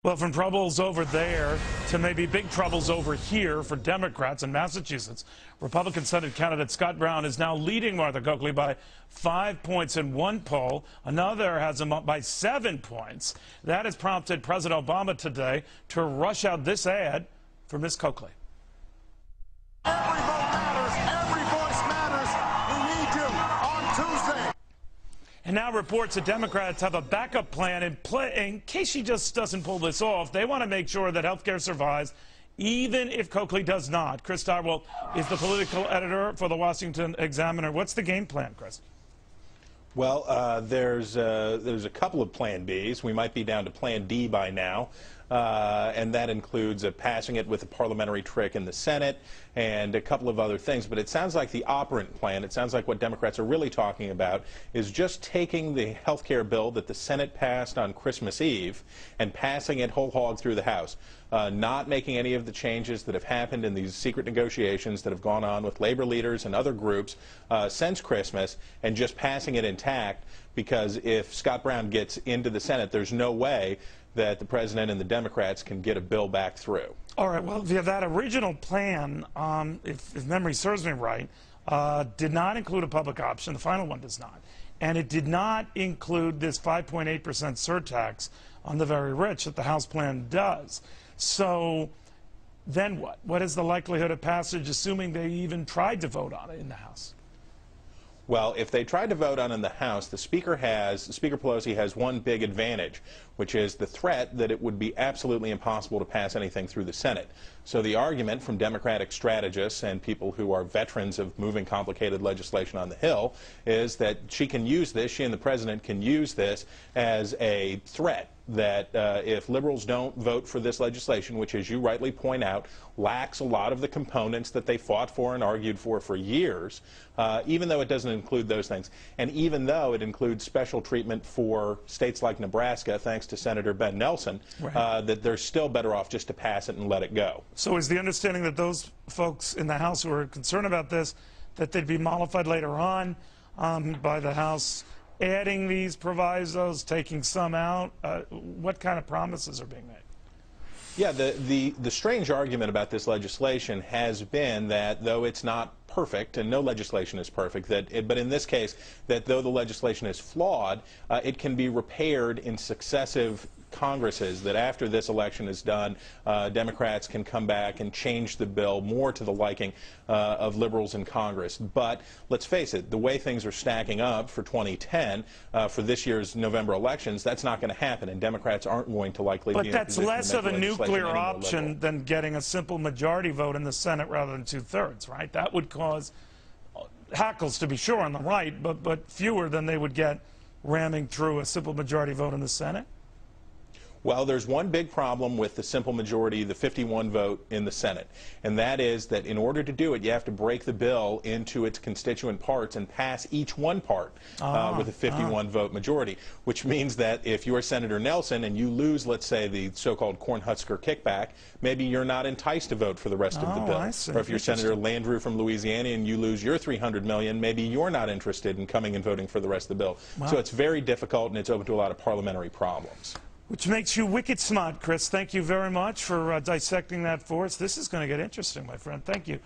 Well, from troubles over there to maybe big troubles over here for Democrats in Massachusetts, Republican Senate candidate Scott Brown is now leading Martha Coakley by 5 points in one poll. Another has him up by 7 points. That has prompted President Obama today to rush out this ad for Ms. Coakley. Every vote matters. Every voice matters. We need you on Tuesday. And now reports that Democrats have a backup plan in case she just doesn't pull this off. They want to make sure that health care survives, even if Coakley does not. Chris Darwell is the political editor for the Washington Examiner. What's the game plan, Chris? Well, there's a couple of Plan Bs. We might be down to Plan D by now, and that includes passing it with a parliamentary trick in the Senate and a couple of other things. But it sounds like the operant plan, it sounds like what Democrats are really talking about is just taking the health care bill that the Senate passed on Christmas Eve and passing it whole hog through the House. Not making any of the changes that have happened in these secret negotiations that have gone on with labor leaders and other groups since Christmas, and just passing it intact, because if Scott Brown gets into the Senate, there's no way that the president and the Democrats can get a bill back through. All right, well, that original plan, if memory serves me right, did not include a public option. The final one does not. And it did not include this 5.8% surtax on the very rich that the House plan does. So then what? What is the likelihood of passage, assuming they even tried to vote on it in the House? Well, if they tried to vote on it in the House, Speaker Pelosi has one big advantage, which is the threat that it would be absolutely impossible to pass anything through the Senate. So the argument from Democratic strategists and people who are veterans of moving complicated legislation on the Hill is that she can use this, she and the president can use this as a threat, that if liberals don't vote for this legislation, which, as you rightly point out, lacks a lot of the components that they fought for and argued for years, even though it doesn't include those things, and even though it includes special treatment for states like Nebraska, thanks to Senator Ben Nelson, right, that they're still better off just to pass it and let it go. So is the understanding that those folks in the House who are concerned about this, that they'd be mollified later on by the House adding these provisos, taking some out? What kind of promises are being made? Yeah, the strange argument about this legislation has been that though it's not perfect, and no legislation is perfect, but in this case, that though the legislation is flawed, it can be repaired in successive Congresses, that after this election is done, Democrats can come back and change the bill more to the liking of liberals in Congress. But let's face it, the way things are stacking up for 2010, for this year's November elections, that's not going to happen, and Democrats aren't going to likely be in a position to make But that's less of a nuclear option liberal than getting a simple majority vote in the Senate rather than 2/3, right? That would cause hackles, to be sure, on the right, but fewer than they would get ramming through a simple majority vote in the Senate. Well, there's one big problem with the simple majority, the 51 vote in the Senate, and that is that in order to do it, you have to break the bill into its constituent parts and pass each one part with a 51 vote majority, which means that if you're Senator Nelson and you lose, let's say, the so-called Cornhusker kickback, maybe you're not enticed to vote for the rest of the bill. I see. Or if you're Senator Landrieu from Louisiana and you lose your $300 million, maybe you're not interested in coming and voting for the rest of the bill. Wow. So it's very difficult, and it's open to a lot of parliamentary problems. Which makes you wicked smart, Chris. Thank you very much for dissecting that for us. This is going to get interesting, my friend. Thank you.